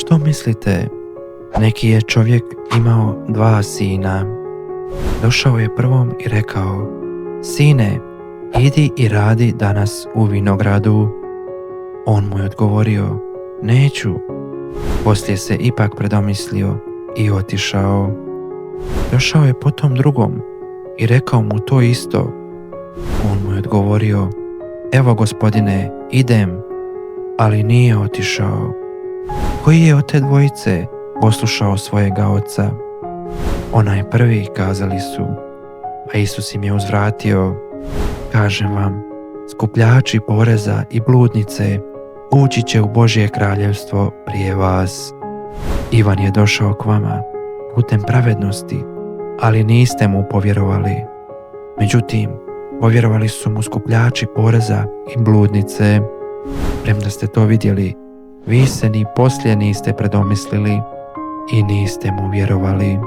Što mislite? Neki je čovjek imao 2 sina. Došao je prvom i rekao: Sine, idi i radi danas u vinogradu. On mu je odgovorio: Neću. Poslije se ipak predomislio i otišao. Došao je potom drugom i rekao mu to isto. On mu je odgovorio: Evo, gospodine, idem. Ali nije otišao. Koji je od te dvojice poslušao svojega oca? Onaj prvi, kazali su. A Isus im je uzvratio: Kažem vam, skupljači poreza i bludnice ući će u Božje kraljevstvo prije vas. Ivan je došao k vama putem pravednosti, ali niste mu povjerovali. Međutim, povjerovali su mu skupljači poreza i bludnice. Premda ste to vidjeli, vi se ni poslije niste predomislili i niste mu vjerovali.